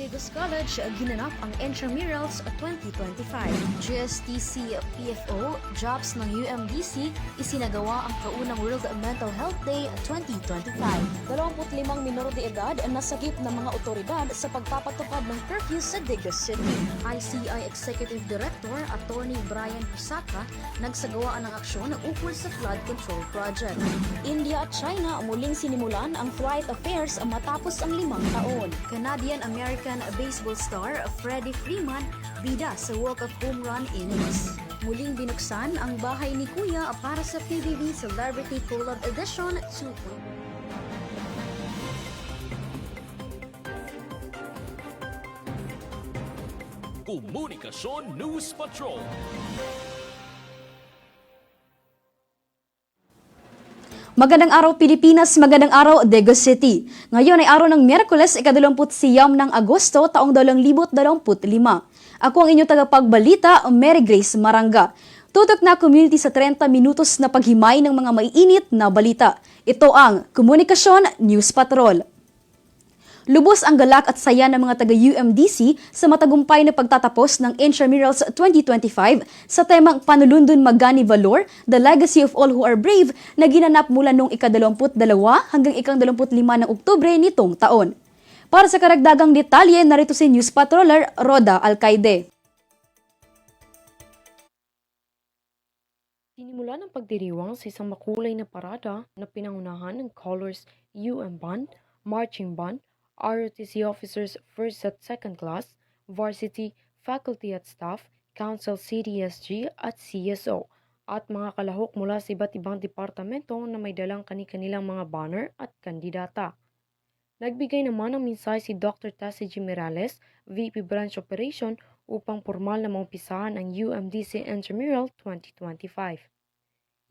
Davis College ginanap ang Intramurals 2025. GSTC PFO, jobs ng UMDC, isinagawa ang kaunang World Mental Health Day 2025. 25 minor de edad ang nasagip ng mga otoridad sa pagpapatupad ng curfew sa Digos City. ICI Executive Director Attorney Brian Pusaka nagsagawa ng aksyon ukol sa flood control project. India at China muling sinimulan ang flight affairs matapos ang 5 taon. Canadian-American baseball star Freddie Freeman bida sa Walk of Home Run innings. Muling binuksan ang bahay ni Kuya para sa PBB Celebrity Collab Edition 2. Komunikasyon News Patrol. Magandang araw Pilipinas, magandang araw Digos City. Ngayon ay araw ng Miyerkules, ika-29 ng Agosto, taong 2025. Ako ang inyong tagapagbalita, Mary Grace Maranga. Tutok na community sa 30 minutos na paghimay ng mga maiinit na balita. Ito ang Komunikasyon News Patrol. Lubos ang galak at saya ng mga taga-UMDC sa matagumpay na pagtatapos ng Intramurals 2025 sa temang Panulundun Magani Valor, The Legacy of All Who Are Brave na ginanap mula noong ika-22 hanggang ika-25 ng Oktubre nitong taon. Para sa karagdagang detalye, narito si News Patroller Roda Alcaide. Sinimulan ang pagdiriwang sa isang makulay na parada na pinangunahan ng Colors UM Band, Marching Band, ROTC officers 1st at 2nd class, varsity, faculty at staff, council CDSG at CSO, at mga kalahok mula sa iba't ibang departamento na may dalang kani-kanilang mga banner at kandidata. Nagbigay naman ng mensahe si Dr. Tassie G. Mirales, VP Branch Operation, upang formal na maumpisahan ang UMDC Intramural 2025.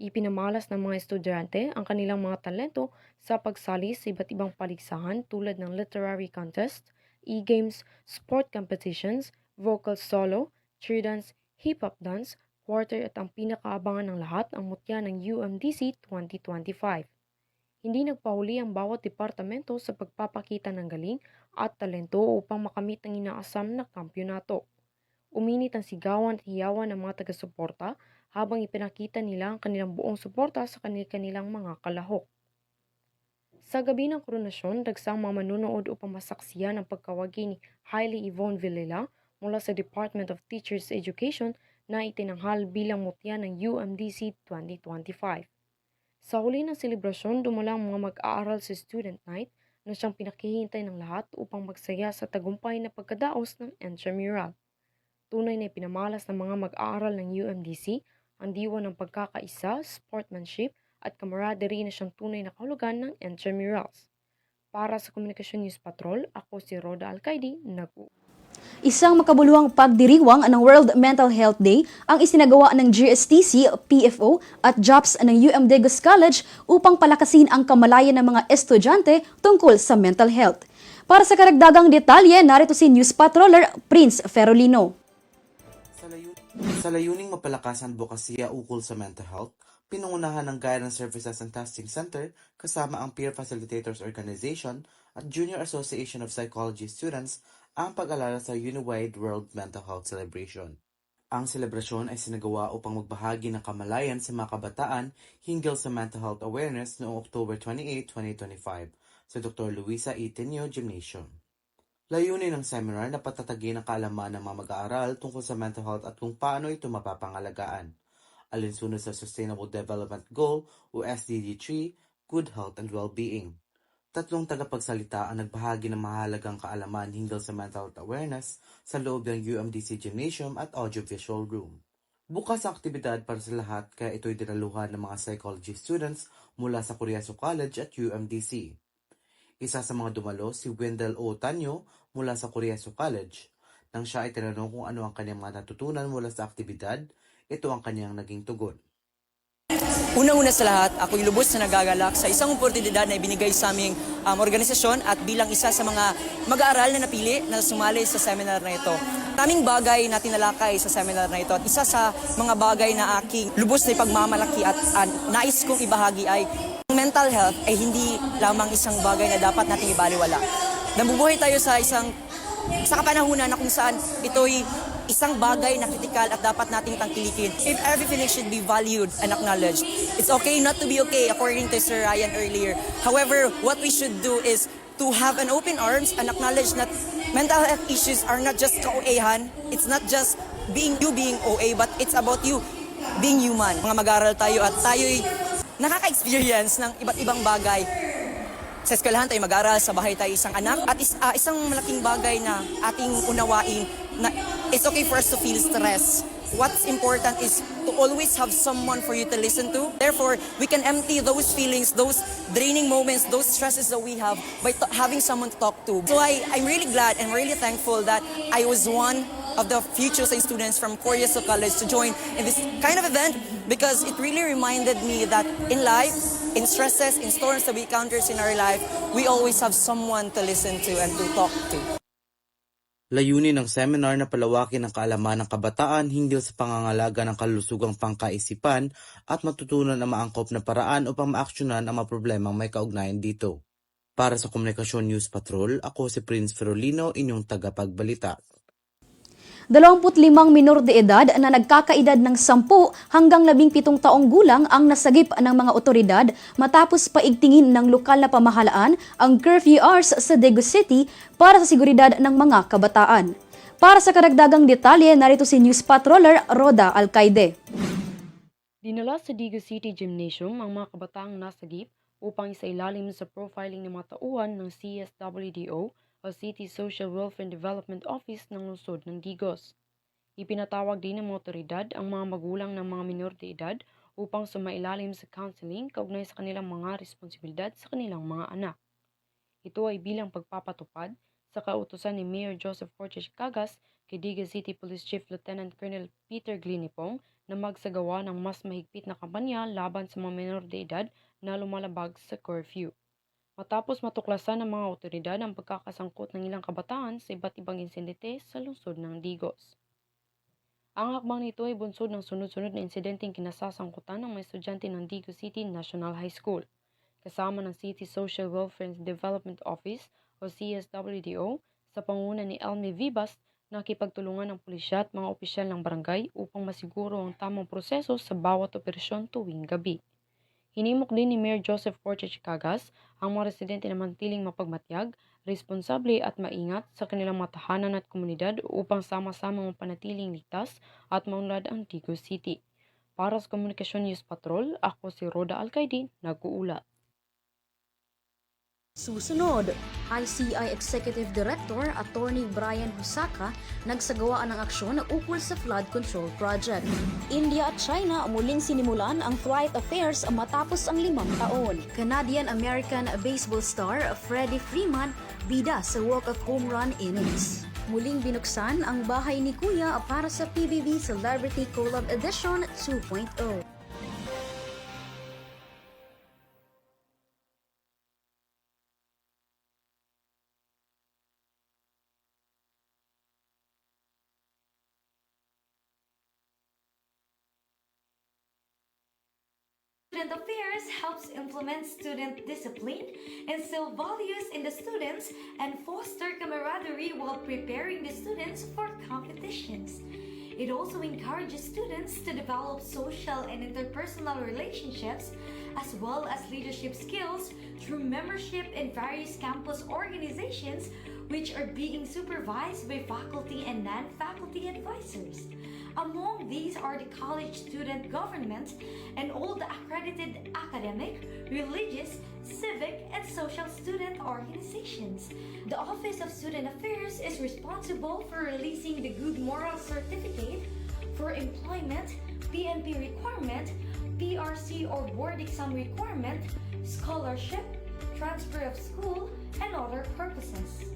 Ipinamalas ng mga estudyante ang kanilang mga talento sa pagsali sa iba't ibang paligsahan tulad ng literary contest, e-games, sport competitions, vocal solo, cheer dance, hip-hop dance, quarter at ang pinakaabangan ng lahat ang mutya ng UMDC 2025. Hindi nagpahuli ang bawat departamento sa pagpapakita ng galing at talento upang makamit ang inaasam na kampyonato. Uminit ang sigawan at hiyawan ng mga taga-suporta habang ipinakita nila ang kanilang buong suporta sa kanilang mga kalahok. Sa gabi ng koronasyon, dagsang mga manunood upang masaksiyan ang pagkawagi ni Hailey Yvonne Villela mula sa Department of Teachers Education na itinanghal bilang mutya ng UMDC 2025. Sa huli ng selebrasyon, dumalang mga mag-aaral sa Student Night na siyang pinakihintay ng lahat upang magsaya sa tagumpay na pagkadaos ng Intramural. Tunay na ipinamalas ng mga mag-aaral ng UMDC ang diwa ng pagkakaisa, sportsmanship at camaraderie na siyang tunay na kahulugan ng Intramurals. Para sa Komunikasyon News Patrol, ako si Roda Alcaide, Isang makabuluhang pagdiriwang ng World Mental Health Day ang isinagawa ng GSTC, PFO at jobs ng UM Digos College upang palakasin ang kamalayan ng mga estudyante tungkol sa mental health. Para sa karagdagang detalye, narito si News Patroller Prince Ferolino. Sa layuning mapalakas ang advokasya ukol sa mental health, pinangunahan ng Guidance Services and Testing Center kasama ang Peer Facilitators Organization at Junior Association of Psychology Students ang pag-alala sa Unified World Mental Health Celebration. Ang selebrasyon ay sinagawa upang magbahagi ng kamalayan sa mga kabataan hinggil sa mental health awareness noong October 28, 2025 sa Dr. Luisa E. Tenio Gymnasium. Layunin ng seminar na patatagin ang kaalaman ng mga mag-aaral tungkol sa mental health at kung paano ito mapapangalagaan. Alinsunod sa Sustainable Development Goal o SDG 3, Good Health and Well-being. 3 tagapagsalita ang nagbahagi ng mahalagang kaalaman hinggil sa mental health awareness sa loob ng UMDC Gymnasium at Audiovisual Room. Bukas ang aktibidad para sa lahat kaya ito'y dinaluhan ng mga psychology students mula sa Coriaso College at UMDC. Isa sa mga dumalo si Wendell O. Tanyo mula sa Coriaso College. Nang siya ay tinanong kung ano ang kanyang mga natutunan mula sa aktibidad, ito ang kanyang naging tugon. Unang-una sa lahat, ako'y lubos na nagagalak sa isang oportunidad na ibinigay sa aming organisasyon at bilang isa sa mga mag-aaral na napili na sumali sa seminar na ito. Maraming bagay na tinalakay sa seminar na ito at isa sa mga bagay na aking lubos na ipagmamalaki at nais kong ibahagi ay ang mental health ay hindi lamang isang bagay na dapat nating ibaliwala. Nabubuhay tayo sa isang sa kapanahunan na kung saan ito'y isang bagay na kritikal at dapat nating tangkilikin. If every feeling should be valued and acknowledged. It's okay not to be okay, according to Sir Ryan earlier. However, what we should do is to have an open arms and acknowledge that mental health issues are not just ka-OA-han. It's not just being OA, but it's about you being human. Mga mag-aaral tayo at tayo'y nakaka-experience ng iba't ibang bagay. Sa eskwelahan tayo mag-aral, sa bahay tayo isang anak, at isang malaking bagay na ating unawain na it's okay for us to feel stress. What's important is to always have someone for you to listen to. Therefore, we can empty those feelings, those draining moments, those stresses that we have by having someone to talk to. So I'm really glad and really thankful that I was one of the few chosen students from 4 years of college to join in this kind of event, because it really reminded me that in life, in stresses, in storms that we encounter in our life, we always have someone to listen to and to talk to. Layunin ng seminar na palawakin ang kaalaman ng kabataan hinggil sa pangangalaga ng kalusugang pangkaisipan at matutunan ang maangkop na paraan upang maaksyonan ang mga problemang may kaugnayan dito. Para sa Komunikasyon News Patrol, ako si Prince Ferolino, inyong tagapagbalita. 25 minor de edad na nagkakaedad ng 10 hanggang 17 taong gulang ang nasagip ng mga otoridad matapos paigtingin ng lokal na pamahalaan ang curfew hours sa Dagu City para sa seguridad ng mga kabataan. Para sa karagdagang detalye, narito si News Patroller Roda Alcaide. Dinala sa Dagu City Gymnasium ang mga kabataang nasagip upang isailalim sa profiling ng mga tauhan ng CSWDO o City Social Welfare and Development Office ng lungsod ng Digos. Ipinatawag din ng mga otoridad ang mga magulang ng mga minor de edad upang sumailalim sa counseling kaugnay sa kanilang mga responsibilidad sa kanilang mga anak. Ito ay bilang pagpapatupad sa kautusan ni Mayor Joseph Fortes Cagas kay Dagu City Police Chief Lieutenant Colonel Peter Glinipong na magsagawa ng mas mahigpit na kampanya laban sa mga minor de edad na lumalabag sa curfew. Matapos matuklasan ng mga otoridad ang pagkakasangkot ng ilang kabataan sa iba't ibang insidente sa lungsod ng Digos. Ang hakbang nito ay bunsod ng sunod-sunod na insidenteng kinasasangkutan ng mga estudyante ng Dagu City National High School, kasama ng City Social Welfare and Development Office o CSWDO sa pangunguna ni Elmi Vivas na nakipagtulungan ng pulisya at mga opisyal ng barangay upang masiguro ang tamang proseso sa bawat operasyon tuwing gabi. Hinimok din ni Mayor Joseph Fortes Cagas ang mga residente na mantiling mapagmatyag, responsable at maingat sa kanilang mga tahanan at komunidad upang sama-sama mapanatiling ligtas at maunlad ang Dagu City. Para sa Komunikasyon News Patrol, ako si Roda Alcaide, nag-uulat. Susunod, ICI Executive Director Attorney Brian Husaka nagsagawa ng aksyon ukol sa flood control project. India at China muling sinimulan ang flight affairs matapos ang 5 taon. Canadian-American baseball star Freddie Freeman bida sa Walk of Home Run innings. Muling binuksan ang bahay ni Kuya para sa PBB Celebrity Collab Edition 2.0. Student Affairs helps implement student discipline, instill values in the students, and foster camaraderie while preparing the students for competitions. It also encourages students to develop social and interpersonal relationships as well as leadership skills through membership in various campus organizations which are being supervised by faculty and non-faculty advisors. Among these are the college student government and all the accredited academic, religious, civic, and social student organizations. The Office of Student Affairs is responsible for releasing the Good Moral Certificate for employment, PNP requirement, PRC or board exam requirement, scholarship, transfer of school, and other purposes.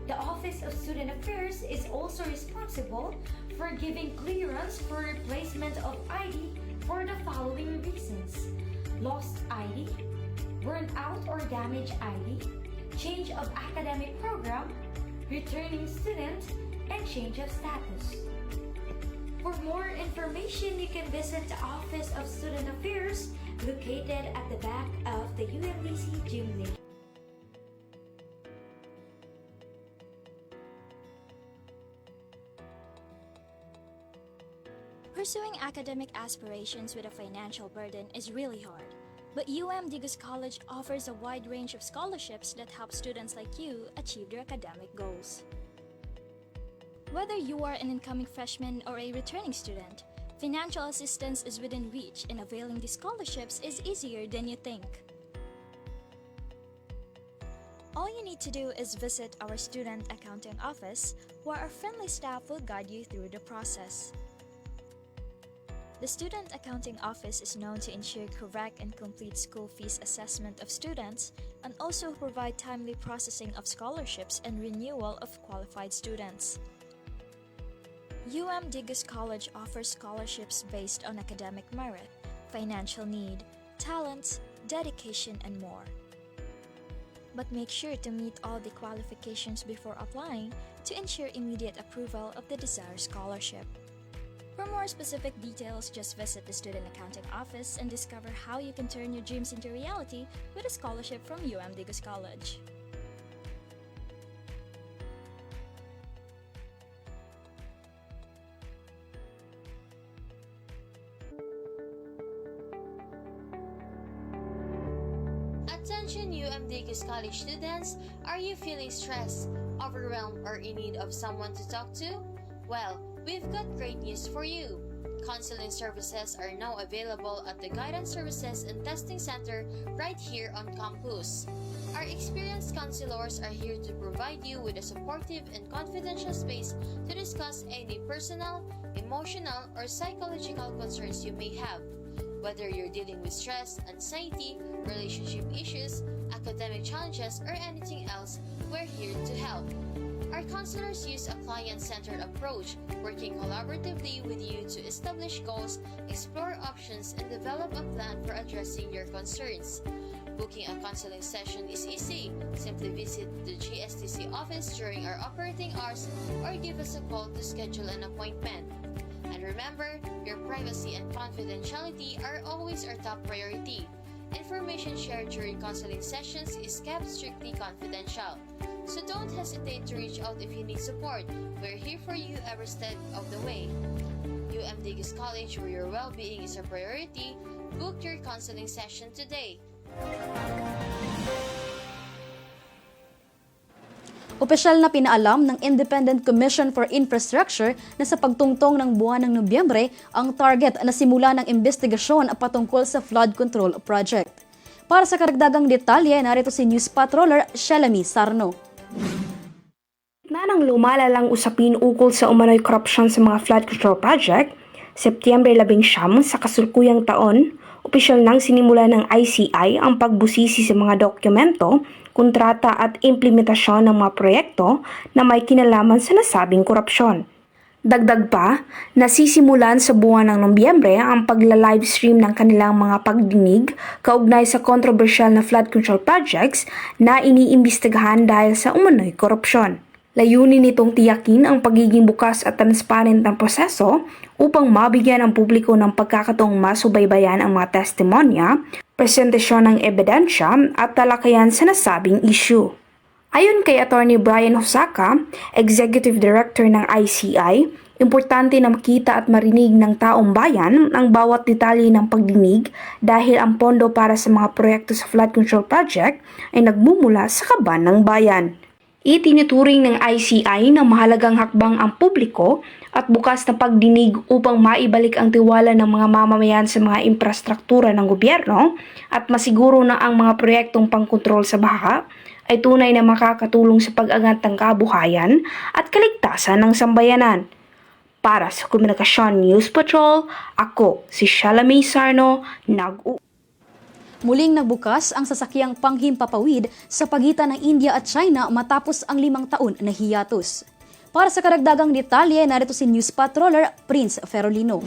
The Office of Student Affairs is also responsible for giving clearance for replacement of ID for the following reasons: lost ID, burned out or damaged ID, change of academic program, returning student, and change of status. For more information, you can visit the Office of Student Affairs located at the back of the UMDC Gymnasium. Pursuing academic aspirations with a financial burden is really hard. But Digus College offers a wide range of scholarships that help students like you achieve their academic goals. Whether you are an incoming freshman or a returning student, financial assistance is within reach, and availing these scholarships is easier than you think. All you need to do is visit our student accounting office, where our friendly staff will guide you through the process. The Student Accounting Office is known to ensure correct and complete school fees assessment of students and also provide timely processing of scholarships and renewal of qualified students. Digus College offers scholarships based on academic merit, financial need, talents, dedication, and more. But make sure to meet all the qualifications before applying to ensure immediate approval of the desired scholarship. For more specific details, just visit the Student Accounting Office and discover how you can turn your dreams into reality with a scholarship from Digus College. Attention Digus College students, are you feeling stressed, overwhelmed, or in need of someone to talk to? Well, we've got great news for you. Counseling services are now available at the Guidance Services and Testing Center right here on campus. Our experienced counselors are here to provide you with a supportive and confidential space to discuss any personal, emotional, or psychological concerns you may have. Whether you're dealing with stress, anxiety, relationship issues, academic challenges, or anything else, we're here to help. Our counselors use a client-centered approach, working collaboratively with you to establish goals, explore options, and develop a plan for addressing your concerns. Booking a counseling session is easy. Simply visit the GSTC office during our operating hours or give us a call to schedule an appointment. And remember, your privacy and confidentiality are always our top priority. Information shared during counseling sessions is kept strictly confidential. So don't hesitate to reach out if you need support. We're here for you every step of the way. Digus College, where your well-being is a priority, book your counseling session today. Opisyal na pinaalam ng Independent Commission for Infrastructure na sa pagtungtong ng buwan ng Nobyembre ang target na simula ng investigasyon patungkol sa flood control project. Para sa karagdagang detalye, narito si News Patroller Shelami Sarno. Na ng lumalalang usapin ukol sa umano'y korupsyon sa mga flood control project, Setyembre 19 sa kasulukuyang taon, opisyal nang sinimula ng ICI ang pagbusisi sa mga dokumento, kontrata at implementasyon ng mga proyekto na may kinalaman sa nasabing korupsyon. Dagdag pa, nasisimulan sa buwan ng Nobyembre ang pagla-livestream ng kanilang mga pagdinig kaugnay sa kontrobersyal na flood control projects na iniimbestigahan dahil sa umano'y korupsyon. Layunin nitong tiyakin ang pagiging bukas at transparent ng proseso upang mabigyan ang publiko ng pagkakataong masubaybayan ang mga testimonya, presentasyon ng ebidensya at talakayan sa nasabing issue. Ayon kay Attorney Brian Hosaka, Executive Director ng ICI, importante na makita at marinig ng taong bayan ang bawat detalye ng pagdinig dahil ang pondo para sa mga proyekto sa flood control project ay nagmumula sa kaban ng bayan. Itinuturing ng ICI na mahalagang hakbang ang publiko at bukas na pagdinig upang maibalik ang tiwala ng mga mamamayan sa mga infrastruktura ng gobyerno at masiguro na ang mga proyektong pangkontrol sa baha ay tunay na makakatulong sa pag-angat ng kabuhayan at kaligtasan ng sambayanan. Para sa Komunikasyon News Patrol, ako si Shalami Sarno, Muling nagbukas ang sasakyang panghimpapawid sa pagitan ng India at China matapos ang 5 taon na hiatus. Para sa karagdagang detalye, narito si News Patroller Prince Ferolino.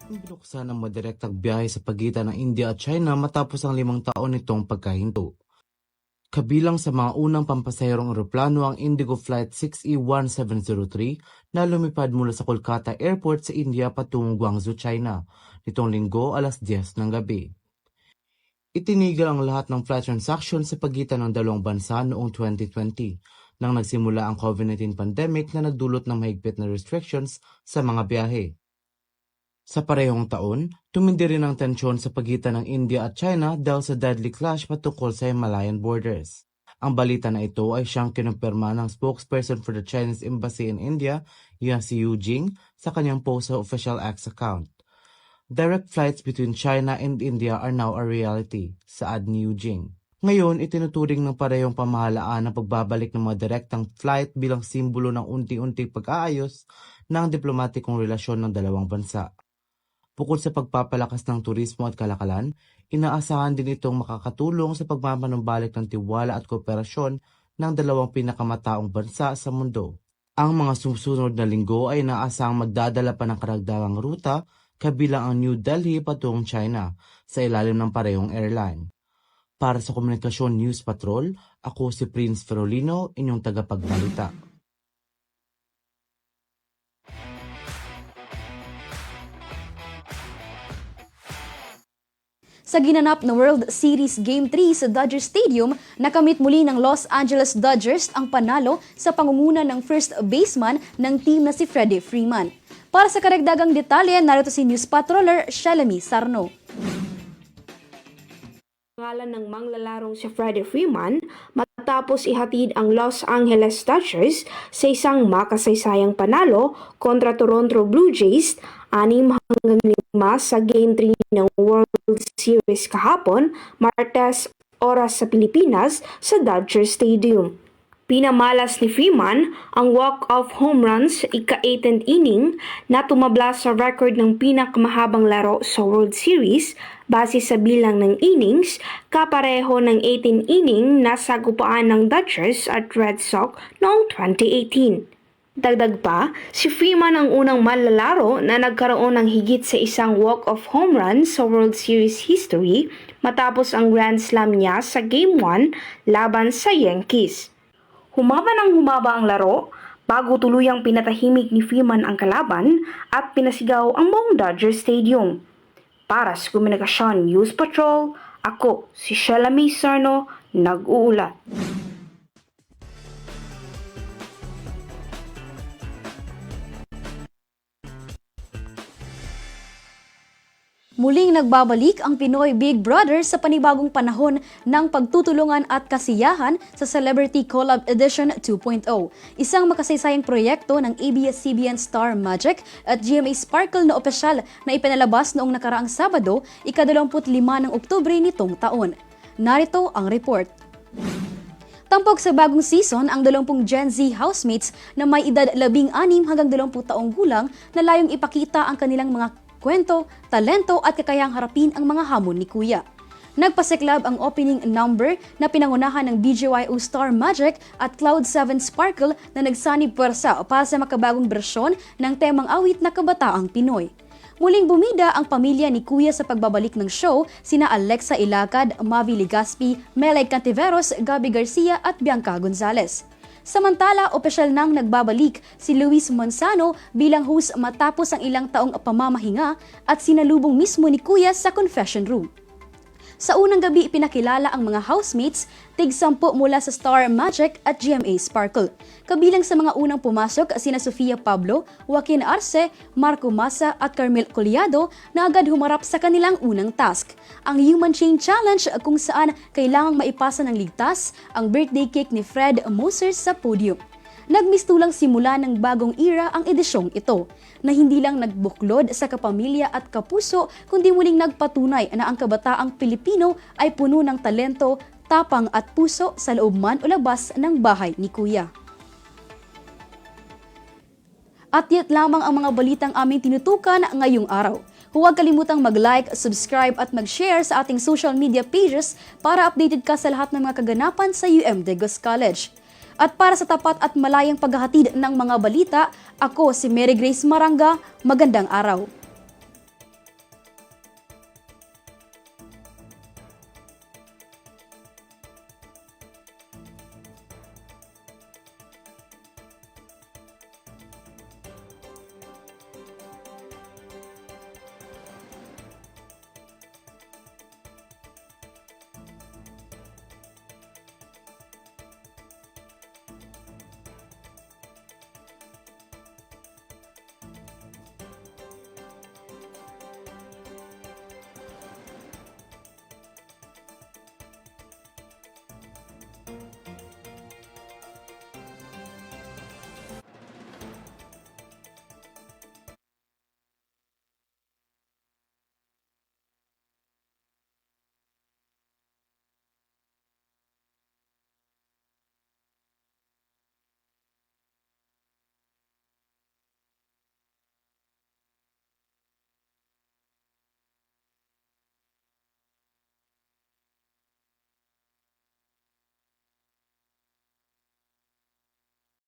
Binuksan ang madirektang biyahe sa pagitan ng India at China matapos ang 5 taon nitong pagkahinto. Kabilang sa mga unang pampasahirong eroplano ang Indigo Flight 6E1703 na lumipad mula sa Kolkata Airport sa India patungong Guangzhou, China, nitong Linggo alas 10 ng gabi. Itinigil ang lahat ng flight transaction sa pagitan ng dalawang bansa noong 2020 nang nagsimula ang COVID-19 pandemic na nagdulot ng mahigpit na restrictions sa mga biyahe. Sa parehong taon, tumindi rin ang tensyon sa pagitan ng India at China dahil sa deadly clash patungkol sa Himalayan borders. Ang balita na ito ay siyang kinumpirma ng spokesperson for the Chinese Embassy in India, si Yu Jing, sa kanyang post sa official X account. Direct flights between China and India are now a reality, saad ni Yu Jing. Ngayon, itinuturing ng parehong pamahalaan ang pagbabalik ng mga direktang flight bilang simbolo ng unti-unting pag-aayos ng diplomatikong relasyon ng dalawang bansa. Bukod sa pagpapalakas ng turismo at kalakalan, inaasahan din itong makakatulong sa pagmapanumbalik ng tiwala at kooperasyon ng dalawang pinakamataong bansa sa mundo. Ang mga susunod na linggo ay inaasahang magdadala pa ng karagdagang ruta kabilang ang New Delhi patungong China sa ilalim ng parehong airline. Para sa Komunikasyon News Patrol, ako si Prince Ferolino, inyong tagapagbalita. Sa ginanap na World Series Game 3 sa Dodger Stadium, nakamit muli ng Los Angeles Dodgers ang panalo sa pangunguna ng first baseman ng team na si Freddie Freeman. Para sa karagdagang detalye, narito si News Patroller Shelemy Sarno. Pangalan ng manglalarong si Freddie Freeman matapos ihatid ang Los Angeles Dodgers sa isang makasaysayang panalo kontra Toronto Blue Jays 6-5 sa Game 3 ng World Series kahapon, Martes oras sa Pilipinas sa Dodger Stadium. Pinamalas ni Freeman ang walk-off home run sa ika-18th inning na tumabla sa record ng pinakamahabang laro sa World Series base sa bilang ng innings, kapareho ng 18 inning na sagupaan ng Dodgers at Red Sox noong 2018. Dagdag pa, si Freeman ang unang manlalaro na nagkaroon ng higit sa isang walk-off home run sa World Series history matapos ang Grand Slam niya sa Game 1 laban sa Yankees. Humaba ng humaba ang laro bago tuluyang pinatahimik ni Freeman ang kalaban at pinasigaw ang buong Dodger Stadium. Para sa Komunikasyon News Patrol, ako si Shelemy Sarno, nag-uulat. Muling nagbabalik ang Pinoy Big Brother sa panibagong panahon ng pagtutulungan at kasiyahan sa Celebrity Collab Edition 2.0. Isang makasaysayang proyekto ng ABS-CBN Star Magic at GMA Sparkle na opisyal na ipinalabas noong nakaraang Sabado, ika-25 ng Oktubre nitong taon. Narito ang report. Tampok sa bagong season ang 20 Gen Z housemates na may edad 16 hanggang 20 taong gulang na layong ipakita ang kanilang mga kwento, talento at kakayahang harapin ang mga hamon ni Kuya. Nagpasiklab ang opening number na pinangunahan ng BGYO Star Magic at Cloud7 Sparkle na nagsanib puwersa para sa makabagong bersyon ng temang awit na kabataang Pinoy. Muling bumida ang pamilya ni Kuya sa pagbabalik ng show, sina Alexa Ilacad, Mavi Legaspi, Melay Cantiveros, Gabby Garcia at Bianca Gonzalez. Samantala, opisyal nang nagbabalik si Luis Manzano bilang host matapos ang ilang taong pamamahinga at sinalubong mismo ni Kuya sa confession room. Sa unang gabi, ipinakilala ang mga housemates, tig-10 mula sa Star Magic at GMA Sparkle. Kabilang sa mga unang pumasok sina Sofia Pablo, Joaquin Arce, Marco Massa at Carmel Collado na agad humarap sa kanilang unang task, ang Human Chain Challenge kung saan kailangang maipasa ng ligtas ang birthday cake ni Fred Moser sa podium. Nagmistulang simula ng bagong era ang edisyong ito, na hindi lang nagbuklod sa kapamilya at kapuso, kundi muling nagpatunay na ang kabataang Pilipino ay puno ng talento, tapang at puso sa loob man o labas ng bahay ni Kuya. At yet lamang ang mga balitang aming tinutukan ngayong araw. Huwag kalimutang mag-like, subscribe at mag-share sa ating social media pages para updated ka sa lahat ng mga kaganapan sa UM Digos College. At para sa tapat at malayang paghahatid ng mga balita, ako si Mary Grace Maranga. Magandang araw.